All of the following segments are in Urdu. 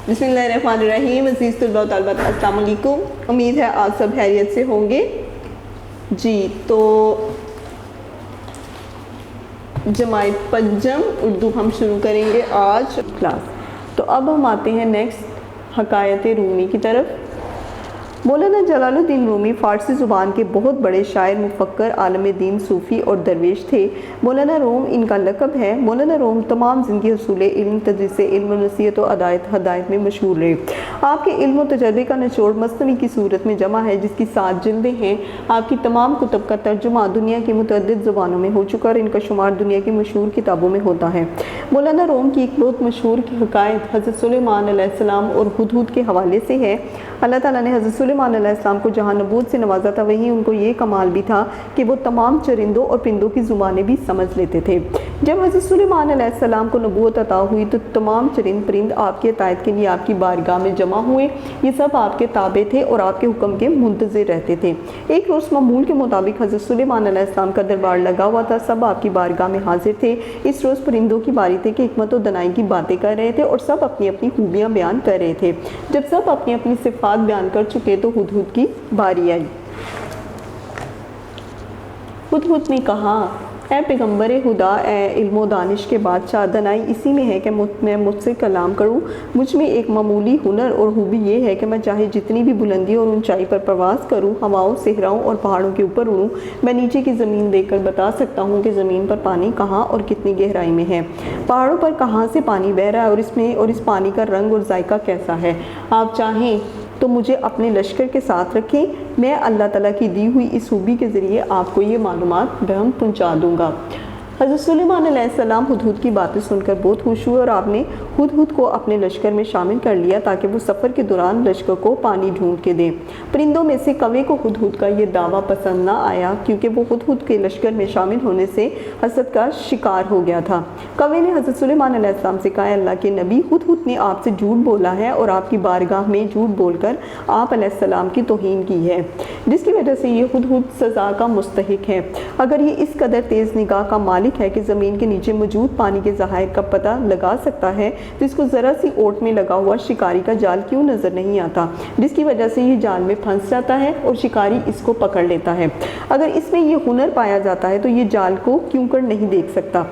بسم اللہ الرحمن الرحیم. عزیز طلباء و طالبات السلام علیکم. امید ہے آپ سب خیریت سے ہوں گے. جی تو جماعت پنجم اردو ہم شروع کریں گے آج کلاس. تو اب ہم آتے ہیں نیکسٹ حکایت رومی کی طرف. مولانا جلال الدین رومی فارسی زبان کے بہت بڑے شاعر، مفکر، عالم دین، صوفی اور درویش تھے. مولانا روم ان کا لقب ہے. مولانا روم تمام زندگی حصول علم، تدریس علم و نصیحت و ہدایت میں مشہور رہے. آپ کے علم و تجربے کا نچوڑ مثنوی کی صورت میں جمع ہے، جس کی 7 جلدیں ہیں. آپ کی تمام کتب کا ترجمہ دنیا کی متعدد زبانوں میں ہو چکا اور ان کا شمار دنیا کی مشہور کتابوں میں ہوتا ہے. مولانا روم کی ایک بہت مشہور حکایت حضرت سلیمان علیہ السلام اور ہدہد کے حوالے سے ہے. اللہ تعالیٰ نے حضرت سلیمان علیہ السلام کو جہاں نبوت سے نوازا تھا، وہیں ان کو یہ کمال بھی تھا کہ وہ تمام چرندوں اور پرندوں کی زبانیں بھی سمجھ لیتے تھے. جب حضرت سلیمان علیہ السلام کو نبوت عطا ہوئی تو تمام چرند پرند آپ کی اطاعت کے لیے آپ کی بارگاہ میں جمع ہوئے. یہ سب آپ کے تابع تھے اور آپ کے حکم کے منتظر رہتے تھے. ایک روز معمول کے مطابق حضرت سلیمان علیہ السلام کا دربار لگا ہوا تھا. سب آپ کی بارگاہ میں حاضر تھے. اس روز پرندوں کی باری تھی کہ حکمت و دانائی کی باتیں کر رہے تھے اور سب اپنی اپنی خوبیاں بیان کر رہے تھے. جب سب اپنی اپنی صفات بیان کر چکے تو ہدہد کی باری آئی. ہدہد نے کہا، اے پیغمبر خدا، اے علم و دانش کے بادشاہ، دانائی اسی میں ہے کہ میں مجھ سے کلام کروں. مجھ میں ایک معمولی ہنر اور خوبی یہ ہے کہ میں چاہے جتنی بھی بلندی اور اونچائی پر پرواز کروں، ہواؤں، صحراؤں اور پہاڑوں کے اوپر اڑوں، میں نیچے کی زمین دیکھ کر بتا سکتا ہوں کہ زمین پر پانی کہاں اور کتنی گہرائی میں ہے، پہاڑوں پر کہاں سے پانی بہہ رہا ہے اور اس پانی کا رنگ اور ذائقہ کیسا ہے. آپ چاہیں تو مجھے اپنے لشکر کے ساتھ رکھیں، میں اللہ تعالیٰ کی دی ہوئی اس خوبی کے ذریعے آپ کو یہ معلومات بہم پہنچا دوں گا. حضرت سلیمان علیہ السلام ہدہد کی باتیں سن کر بہت خوش ہوئے اور آپ نے ہدہد کو اپنے لشکر میں شامل کر لیا تاکہ وہ سفر کے دوران لشکر کو پانی ڈھونڈ کے دے. پرندوں میں سے کوے کو ہدہد کا یہ دعویٰ پسند نہ آیا، کیونکہ وہ ہدہد کے لشکر میں شامل ہونے سے حسد کا شکار ہو گیا تھا. کوے نے حضرت سلیمان علیہ السلام سے کہا، اللہ کے نبی، ہدہد نے آپ سے جھوٹ بولا ہے اور آپ کی بارگاہ میں جھوٹ بول کر آپ علیہ السلام کی توہین کی ہے، جس کی وجہ سے یہ ہدہد سزا کا مستحق ہے. اگر یہ اس قدر تیز نگاہ کا مالک ہے کہ زمین کے نیچے موجود پانی کے ذخائر کا پتہ لگا سکتا ہے، تو اس کو ذرا سی اوٹ میں لگا ہوا شکاری کا جال کیوں نظر نہیں آتا، جس کی وجہ سے یہ جال میں پھنس جاتا ہے اور شکاری اس کو پکڑ لیتا ہے. اگر اس میں یہ ہنر پایا جاتا ہے تو یہ جال کو کیوں کر نہیں دیکھ سکتا.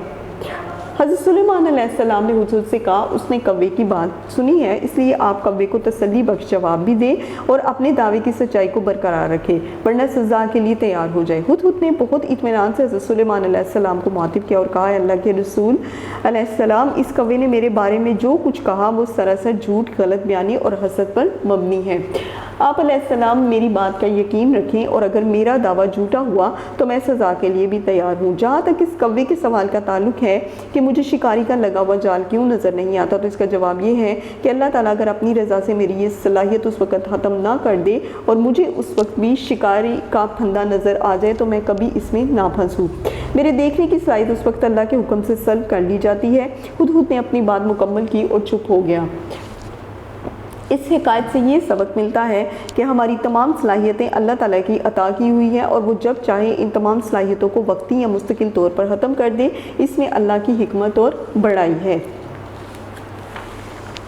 حضرت سلیمان علیہ السلام نے ہدہد سے کہا، اس نے کوے کی بات سنی ہے، اس لیے آپ کوے کو تسلی بخش جواب بھی دیں اور اپنے دعوے کی سچائی کو برقرار رکھے، ورنہ سزا کے لیے تیار ہو جائے. ہدہد نے بہت اطمینان سے حضرت سلیمان علیہ السلام کو مخاطب کیا اور کہا، اللہ کے رسول علیہ السلام، اس کوے نے میرے بارے میں جو کچھ کہا وہ سراسر جھوٹ، غلط بیانی اور حسد پر مبنی ہے. آپ علیہ السلام میری بات کا یقین رکھیں اور اگر میرا دعویٰ جھوٹا ہوا تو میں سزا کے لیے بھی تیار ہوں. جہاں تک اس کوے کے سوال کا تعلق ہے کہ مجھے شکاری کا لگا ہوا جال کیوں نظر نہیں آتا، تو اس کا جواب یہ ہے کہ اللہ تعالیٰ اگر اپنی رضا سے میری یہ صلاحیت اس وقت ختم نہ کر دے اور مجھے اس وقت بھی شکاری کا پھندا نظر آ جائے تو میں کبھی اس میں نہ پھنسوں. میرے دیکھنے کی صلاحیت اس وقت اللہ کے حکم سے سلب کر لی جاتی ہے. ہدہد نے اپنی بات مکمل کی اور چپ ہو گیا. اس حکایت سے یہ سبق ملتا ہے کہ ہماری تمام صلاحیتیں اللہ تعالیٰ کی عطا کی ہوئی ہیں اور وہ جب چاہے ان تمام صلاحیتوں کو وقتی یا مستقل طور پر ختم کر دے. اس میں اللہ کی حکمت اور بڑائی ہے.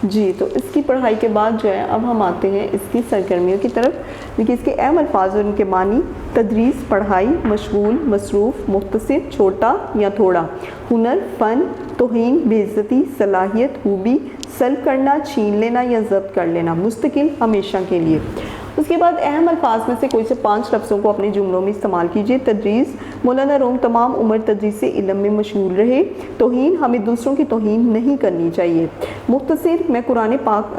جی تو اس کی پڑھائی کے بعد جو ہے اب ہم آتے ہیں اس کی سرگرمیوں کی طرف. دیکھیے اس کے اہم الفاظ اور ان کے معنی: تدریس، پڑھائی، مشغول، مصروف، مختصر، چھوٹا یا تھوڑا، ہنر، فن، توہین، بے عزتی، صلاحیت، خوبی، سلب کرنا، چھین لینا یا ضبط کر لینا، مستقل، ہمیشہ کے لیے. اس کے بعد اہم الفاظ میں سے کوئی سے 5 لفظوں کو اپنے جملوں میں استعمال کیجیے. تدریس، مولانا روم تمام عمر تدریس علم میں مشغول رہے. توہین، ہمیں دوسروں کی توہین نہیں کرنی چاہیے. مختصر، میں قرآن پاک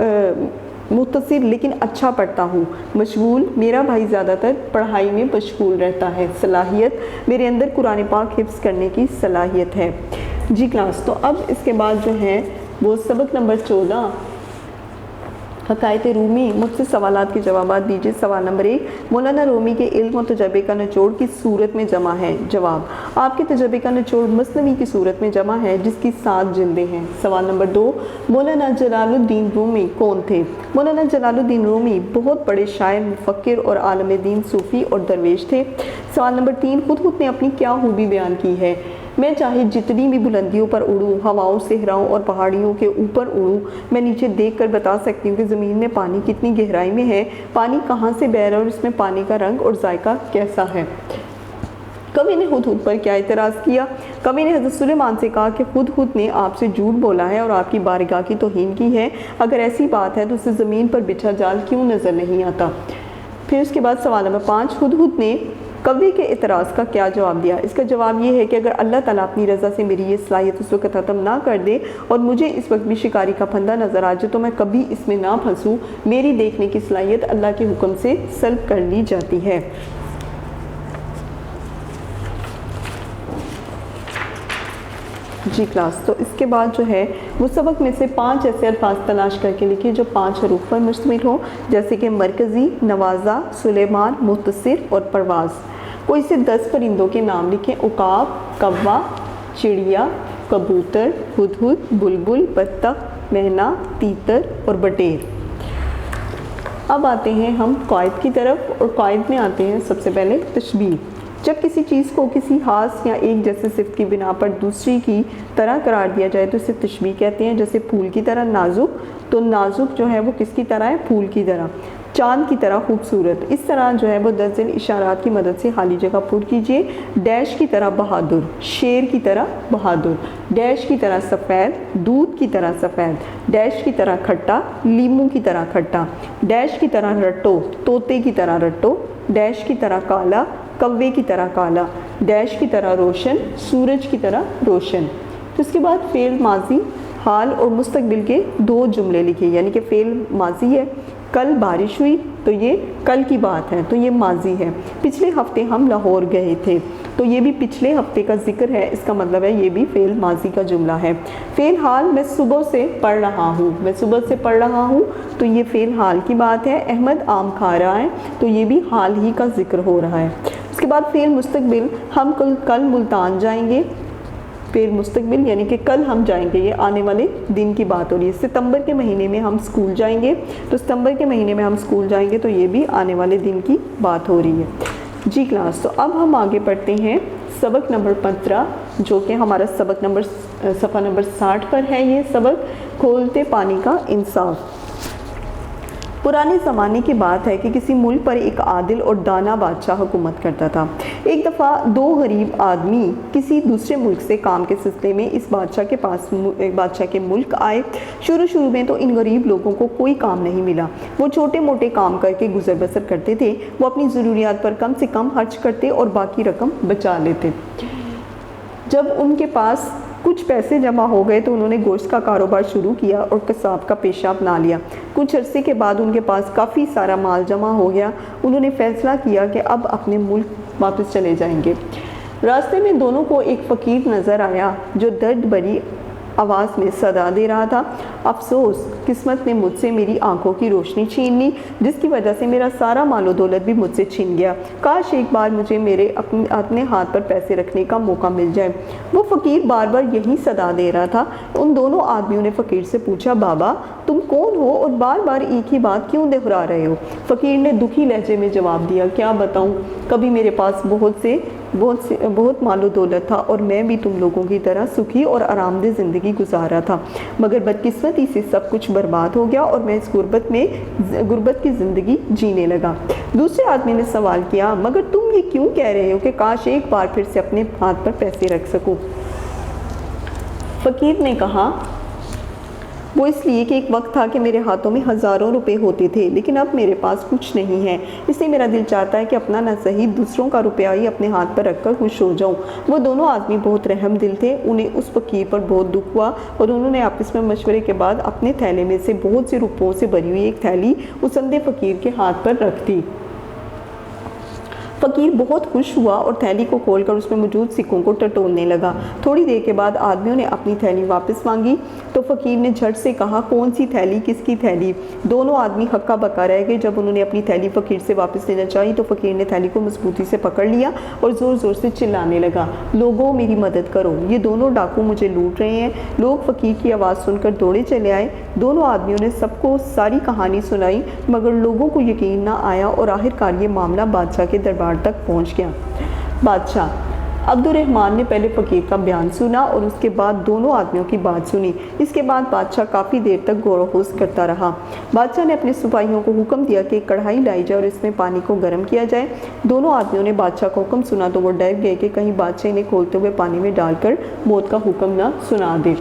مختصر لیکن اچھا پڑھتا ہوں. مشغول، میرا بھائی زیادہ تر پڑھائی میں مشغول رہتا ہے. صلاحیت، میرے اندر قرآن پاک حفظ کرنے کی صلاحیت ہے. جی کلاس، تو اب اس کے بعد جو ہے وہ سبق نمبر 14 حکایت رومی. مجھ سے سوالات کے جوابات دیجیے. سوال نمبر 1، مولانا رومی کے علم و تجربے کا نچوڑ کس صورت میں جمع ہے؟ جواب، آپ کے تجربے کا نچوڑ مثنوی کی صورت میں جمع ہے جس کی 7 جلدیں ہیں. سوال نمبر 2، مولانا جلال الدین رومی کون تھے؟ مولانا جلال الدین رومی بہت بڑے شاعر، مفکر اور عالم دین، صوفی اور درویش تھے. سوال نمبر 3، ہدہد نے اپنی کیا خوبی بیان کی ہے؟ میں چاہے جتنی بھی بلندیوں پر اڑوں، ہواؤں، صحراؤں اور پہاڑیوں کے اوپر اڑوں، میں نیچے دیکھ کر بتا سکتی ہوں کہ زمین میں پانی کتنی گہرائی میں ہے، پانی کہاں سے بہ رہا ہے اور اس میں پانی کا رنگ اور ذائقہ کیسا ہے۔ کبھی نے ہدہد پر کیا اعتراض کیا؟ کبھی نے حضرت سلیمان سے کہا کہ ہدہد نے آپ سے جھوٹ بولا ہے اور آپ کی بارگاہ کی توہین کی ہے، اگر ایسی بات ہے تو اسے زمین پر بچھا جال کیوں نظر نہیں آتا؟ پھر اس کے بعد سوال نمبر 5، ہدہد نے کوے کے اعتراض کا کیا جواب دیا؟ اس کا جواب یہ ہے کہ اگر اللہ تعالیٰ اپنی رضا سے میری یہ صلاحیت اس وقت ختم نہ کر دے اور مجھے اس وقت بھی شکاری کا پھندا نظر آ جائے تو میں کبھی اس میں نہ پھنسوں، میری دیکھنے کی صلاحیت اللہ کے حکم سے سلب کر لی جاتی ہے۔ جی کلاس، تو اس کے بعد جو ہے وہ سبق میں سے 5 ایسے الفاظ تلاش کر کے لکھیں جو 5 حروف پر مشتمل ہوں، جیسے کہ مرکزی، نوازا، سلیمان، متصر اور پرواز۔ کوئی سے 10 پرندوں کے نام لکھیں، عقاب، کوا، چڑیا، کبوتر، ہدہد، بلبل، بطخ، مینا، تیتر اور بٹیر۔ اب آتے ہیں ہم قواعد کی طرف، اور قواعد میں آتے ہیں سب سے پہلے تشبیہ۔ جب کسی چیز کو کسی خاص یا ایک جیسے صفت کی بنا پر دوسری کی طرح قرار دیا جائے تو اسے تشبیہ کہتے ہیں۔ جیسے پھول کی طرح نازک، تو نازک جو ہے وہ کس کی طرح ہے؟ پھول کی طرح۔ چاند کی طرح خوبصورت، اس طرح جو ہے وہ 10 ذیل اشارات کی مدد سے خالی جگہ پر کیجئے۔ ڈیش کی طرح بہادر، شیر کی طرح بہادر، ڈیش کی طرح سفید، دودھ کی طرح سفید، ڈیش کی طرح کھٹا، لیموں کی طرح کھٹا، ڈیش کی طرح رٹو، طوطے کی طرح رٹو، ڈیش کی طرح کالا، کوے کی طرح کالا، ڈیش کی طرح روشن، سورج کی طرح روشن۔ تو اس کے بعد فعل ماضی، حال اور مستقبل کے 2 جملے لکھے، یعنی کہ فعل ماضی ہے، کل بارش ہوئی تو یہ کل کی بات ہے، تو یہ ماضی ہے۔ پچھلے ہفتے ہم لاہور گئے تھے، تو یہ بھی پچھلے ہفتے کا ذکر ہے، اس کا مطلب ہے یہ بھی فعل ماضی کا جملہ ہے۔ فعل حال، میں صبح سے پڑھ رہا ہوں، میں صبح سے پڑھ رہا ہوں، تو یہ فعل حال کی بات ہے۔ احمد آم کھا رہا ہے، تو یہ بھی حال ہی کا ذکر ہو رہا ہے۔ اس کے بعد فعل مستقبل، ہم کل ملتان جائیں گے، فعل مستقبل یعنی کہ کل ہم جائیں گے، یہ آنے والے دن کی بات ہو رہی ہے۔ ستمبر کے مہینے میں ہم اسکول جائیں گے، تو ستمبر کے مہینے میں ہم اسکول جائیں گے، تو یہ بھی آنے والے دن کی بات ہو رہی ہے۔ جی کلاس، تو اب ہم آگے پڑھتے ہیں سبق نمبر 15، جو کہ ہمارا سبق نمبر صفحہ نمبر 60 پر ہے۔ یہ سبق کھولتے پانی کا انصاف۔ پرانے زمانے کی بات ہے کہ کسی ملک پر ایک عادل اور دانا بادشاہ حکومت کرتا تھا۔ ایک دفعہ 2 غریب آدمی کسی دوسرے ملک سے کام کے سلسلے میں اس بادشاہ کے ملک آئے۔ شروع میں تو ان غریب لوگوں کو کوئی کام نہیں ملا، وہ چھوٹے موٹے کام کر کے گزر بسر کرتے تھے۔ وہ اپنی ضروریات پر کم سے کم خرچ کرتے اور باقی رقم بچا لیتے۔ جب ان کے پاس کچھ پیسے جمع ہو گئے تو انہوں نے گوشت کا کاروبار شروع کیا اور قصاب کا پیشہ اپنا لیا۔ کچھ عرصے کے بعد ان کے پاس کافی سارا مال جمع ہو گیا۔ انہوں نے فیصلہ کیا کہ اب اپنے ملک واپس چلے جائیں گے۔ راستے میں دونوں کو ایک فقیر نظر آیا جو درد بھری آواز میں صدا دے رہا تھا، افسوس، قسمت نے مجھ سے میری آنکھوں کی روشنی چھین لی، جس کی وجہ سے میرا سارا مال و دولت بھی مجھ سے چھن گیا۔ کاش ایک بار مجھے میرے اپنے ہاتھ پر پیسے رکھنے کا موقع مل جائے۔ وہ فقیر بار بار یہی صدا دے رہا تھا۔ ان دونوں آدمیوں نے فقیر سے پوچھا، بابا تم کون ہو اور بار بار ایک ہی بات کیوں دہرا رہے ہو؟ فقیر نے دکھی لہجے میں جواب دیا، کیا بتاؤں، کبھی میرے پاس بہت مال و دولت تھا اور میں بھی تم لوگوں کی طرح سکھی اور آرام دہ زندگی گزارا تھا، مگر بدقسمتی سے سب کچھ برباد ہو گیا اور میں اس غربت کی زندگی جینے لگا۔ دوسرے آدمی نے سوال کیا، مگر تم یہ کیوں کہہ رہے ہو کہ کاش ایک بار پھر سے اپنے ہاتھ پر پیسے رکھ سکوں؟ فقیر نے کہا، وہ اس لیے کہ ایک وقت تھا کہ میرے ہاتھوں میں ہزاروں روپے ہوتے تھے، لیکن اب میرے پاس کچھ نہیں ہے، اس لیے میرا دل چاہتا ہے کہ اپنا نہ صحیح دوسروں کا روپیہ ہی اپنے ہاتھ پر رکھ کر خوش ہو جاؤں۔ وہ دونوں آدمی بہت رحم دل تھے، انہیں اس فقیر پر بہت دکھ ہوا اور انہوں نے آپس میں مشورے کے بعد اپنے تھیلے میں سے بہت سے روپوں سے بھری ہوئی ایک تھیلی اس اندھے فقیر کے ہاتھ پر رکھ دی۔ فقیر بہت خوش ہوا اور تھیلی کو کھول کر اس میں موجود سکوں کو ٹٹولنے لگا۔ تھوڑی دیر کے بعد آدمیوں نے اپنی تھیلی واپس مانگی تو فقیر نے جھٹ سے کہا، کون سی تھیلی، کس کی تھیلی؟ دونوں آدمی ہکا بکا رہ گئے۔ جب انہوں نے اپنی تھیلی فقیر سے واپس لینا چاہی تو فقیر نے تھیلی کو مضبوطی سے پکڑ لیا اور زور زور سے چلانے لگا، لوگوں میری مدد کرو، یہ دونوں ڈاکو مجھے لوٹ رہے ہیں۔ لوگ فقیر کی آواز سن کر دوڑے چلے آئے۔ دونوں آدمیوں نے سب کو ساری کہانی سنائی، مگر لوگوں کو یقین نہ آیا اور آخر کار یہ معاملہ بادشاہ کے دربار تک پہنچ گیا۔ بادشاہ، عبد الرحمن نے پہلے فقیر کا بیان سنا اور اس کے بعد دونوں آدمیوں کی بات سنی۔ اس کے بعد بادشاہ کافی دیر تک غور و خوض کرتا رہا۔ بادشاہ نے اپنے سپاہیوں کو حکم دیا کہ ایک کڑھائی لائی جائے اور اس میں پانی کو گرم کیا جائے۔ دونوں آدمیوں نے بادشاہ کا حکم سنا تو وہ ڈر گئے کہ کہیں بادشاہ انہیں کھولتے ہوئے پانی میں ڈال کر موت کا حکم نہ سنا دے۔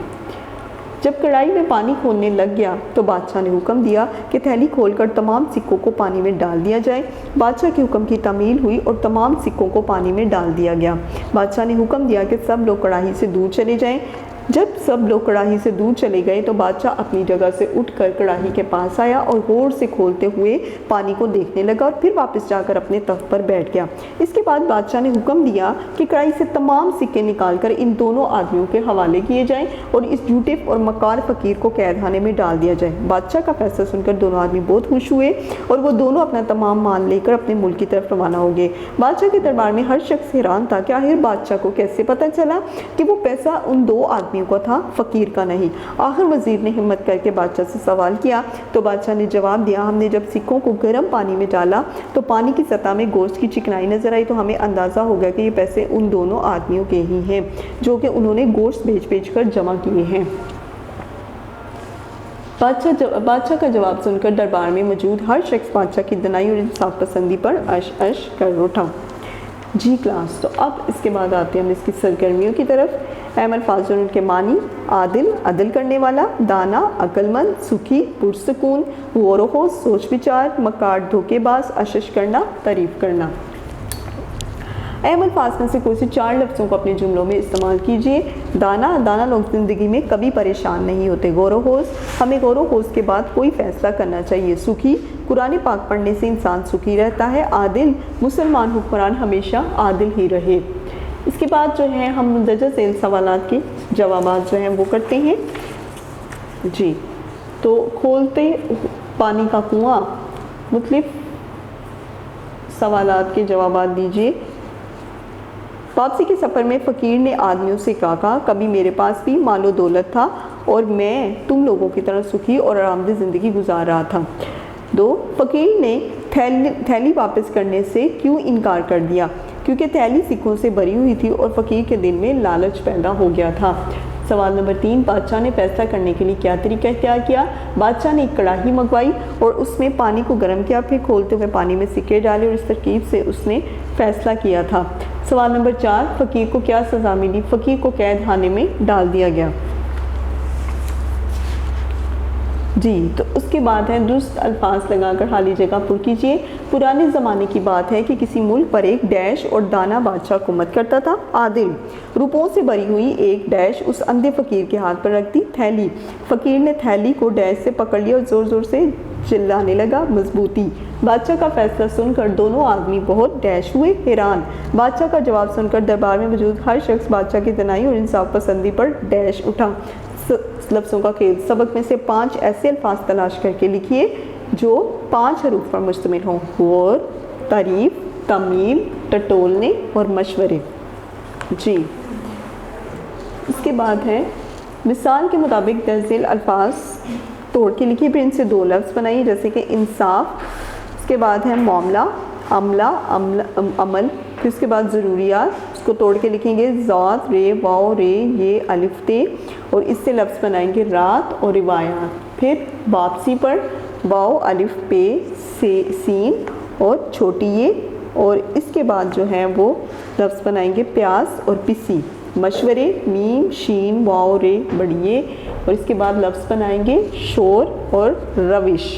جب کڑھائی میں پانی کھولنے لگ گیا تو بادشاہ نے حکم دیا کہ تھیلی کھول کر تمام سکوں کو پانی میں ڈال دیا جائے۔ بادشاہ کے حکم کی تعمیل ہوئی اور تمام سکوں کو پانی میں ڈال دیا گیا۔ بادشاہ نے حکم دیا کہ سب لوگ کڑاہی سے دور چلے جائیں۔ جب سب لوگ کڑاہی سے دور چلے گئے تو بادشاہ اپنی جگہ سے اٹھ کر کڑاہی کے پاس آیا اور غور سے کھولتے ہوئے پانی کو دیکھنے لگا اور پھر واپس جا کر اپنے تخت پر بیٹھ گیا۔ اس کے بعد بادشاہ نے حکم دیا کہ کڑاہی سے تمام سکے نکال کر ان دونوں آدمیوں کے حوالے کیے جائیں اور اس جھوٹے اور مکار فقیر کو قید خانے میں ڈال دیا جائے۔ بادشاہ کا فیصلہ سن کر دونوں آدمی بہت خوش ہوئے اور وہ دونوں اپنا تمام مال لے کر اپنے ملک کی طرف روانہ ہو گئے۔ بادشاہ کے دربار میں ہر شخص حیران تھا کہ آخر بادشاہ کو کیسے پتہ چلا کہ وہ پیسہ ان دو آدمیوں کا تھا، فقیر کا نہیں۔ آخر وزیر نے ہمت کر کے بادشاہ سے سوال کیا تو بادشاہ نے جواب دیا، ہم نے جب سکوں کو گرم پانی میں ڈالا تو پانی کی سطح میں گوشت کی چکنائی نظر آئی تو ہمیں اندازہ ہو گیا کہ یہ پیسے ان دونوں آدمیوں کے ہی ہیں جو کہ انہوں نے گوشت بیچ بیچ کر جمع کیے ہیں۔ بادشاہ کا جواب سن کر دربار میں موجود ہر شخص بادشاہ کی دنائی اور انصاف پسندی پر اش اش کر اٹھا۔ جی کلاس، تو اب اس کے بعد آتے ہیں ہم اس کی سرگرمیوں کی طرف۔ اہم الفاظ اور ان کے معنی: عادل، عدل کرنے والا، دانا، عقل مند، سکھی، پرسکون، غور و خوض، سوچ بچار، مکار، دھوکے باز، اشش کرنا، تعریف کرنا۔ اہم الفاظ میں سے کوئی سے 4 لفظوں کو اپنے جملوں میں استعمال کیجیے۔ دانا لوگ زندگی میں کبھی پریشان نہیں ہوتے۔ غور و خوض، ہمیں غور و خوض کے بعد کوئی فیصلہ کرنا چاہیے۔ سکھی، قرآن پاک پڑھنے سے انسان سکھی رہتا ہے۔ عادل، مسلمان حکمران ہمیشہ عادل ہی رہے۔ اس کے بعد جو ہے ہم مندرجہ ذیل سوالات کے جوابات جو ہیں وہ کرتے ہیں۔ جی، تو کھولتے پانی کا کنواں، مختلف سوالات کے جوابات دیجیے۔ واپسی کے سفر میں فقیر نے آدمیوں سے کہا، کبھی میرے پاس بھی مال و دولت تھا اور میں تم لوگوں کی طرح سکھی اور آرامدہ زندگی گزار رہا تھا۔ 2، فقیر نے تھیلی واپس کرنے سے کیوں انکار کر دیا؟ کیونکہ تھیلی سکوں سے بھری ہوئی تھی اور فقیر کے دل میں لالچ پیدا ہو گیا تھا۔ سوال نمبر 3، بادشاہ نے فیصلہ کرنے کے لیے کیا طریقہ اختیار کیا؟ بادشاہ نے ایک کڑاہی منگوائی اور اس میں پانی کو گرم کیا، پھر کھولتے ہوئے پانی میں سکے ڈالے اور اس ترکیب سے اس نے فیصلہ کیا تھا۔ سوال نمبر 4، فقیر کو کیا سزا ملی؟ فقیر کو قید خانے میں ڈال دیا گیا۔ جی، تو اس کے بعد ہے درست الفاظ لگا کر خالی جگہ پر کیجیے۔ پرانے زمانے کی بات ہے کہ کسی ملک پر ایک ڈیش اور دانا بادشاہ حکومت کرتا تھا۔ عادل، روپوں سے بھری ہوئی ایک ڈیش اس اندھے فقیر کے ہاتھ پر رکھ دی۔ تھیلی، فقیر نے تھیلی کو ڈیش سے پکڑ لیا اور زور زور سے چلانے لگا۔ مضبوطی، بادشاہ کا فیصلہ سن کر دونوں آدمی بہت ڈیش ہوئے۔ حیران، بادشاہ کا جواب سن کر دربار میں موجود ہر شخص بادشاہ کی دنائی اور انصاف پسندی پر ڈیش اٹھا۔ لفظوں کا کھیل، سبق میں سے 5 ایسے الفاظ تلاش کر کے لکھیے جو 5 حروف پر مشتمل ہوں: غور، تعریف، تعمیل، ٹٹولنے اور مشورے۔ جی، اس کے بعد ہے مثال کے مطابق درج ذیل الفاظ توڑ کے لکھیے، پھر ان سے 2 لفظ بنائیے، جیسے کہ انصاف، اس کے بعد ہے معاملہ، عملہ، عمل، پھر اس کے بعد ضروریات، اس کو توڑ کے لکھیں گے ذات، رے، واو، رے، یہ، الف، تے، اور اس سے لفظ بنائیں گے رات اور روایات۔ پھر واپسی پر واو، الف، پے، سین اور چھوٹی یہ، اور اس کے بعد جو ہے وہ لفظ بنائیں گے پیاس اور پسی۔ مشورے، میم، شین، واو، رے، بڑی یہ، اور اس کے بعد لفظ بنائیں گے شور اور روش۔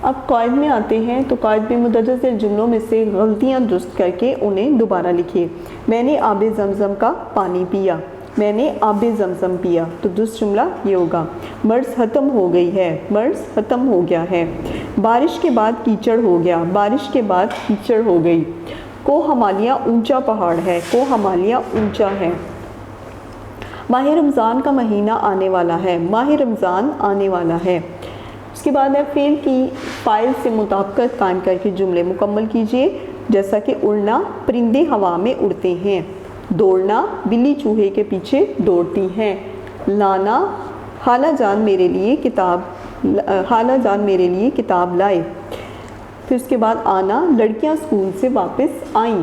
اب قائد میں آتے ہیں، تو قائد میں مندرجہ ذیل جملوں میں سے غلطیاں درست کر کے انہیں دوبارہ لکھیے۔ میں نے آب زمزم کا پانی پیا، میں نے آب زمزم پیا، تو درست جملہ یہ ہوگا۔ مرض ختم ہو گئی ہے، مرض ختم ہو گیا ہے۔ بارش کے بعد کیچڑ ہو گیا، بارش کے بعد کیچڑ ہو گئی۔ کوہ ہمالیہ اونچا پہاڑ ہے، کوہ ہمالیہ اونچا ہے۔ ماہ رمضان کا مہینہ آنے والا ہے، ماہ رمضان آنے والا ہے۔ اس کے بعد ہے فعل کی فاعل سے مطابقت قائم کر کے جملے مکمل کیجیے، جیسا کہ اڑنا، پرندے ہوا میں اڑتے ہیں۔ دوڑنا، بلی چوہے کے پیچھے دوڑتی ہے۔ لانا، خالہ جان میرے لیے کتاب لائے۔ پھر اس کے بعد آنا، لڑکیاں اسکول سے واپس آئیں۔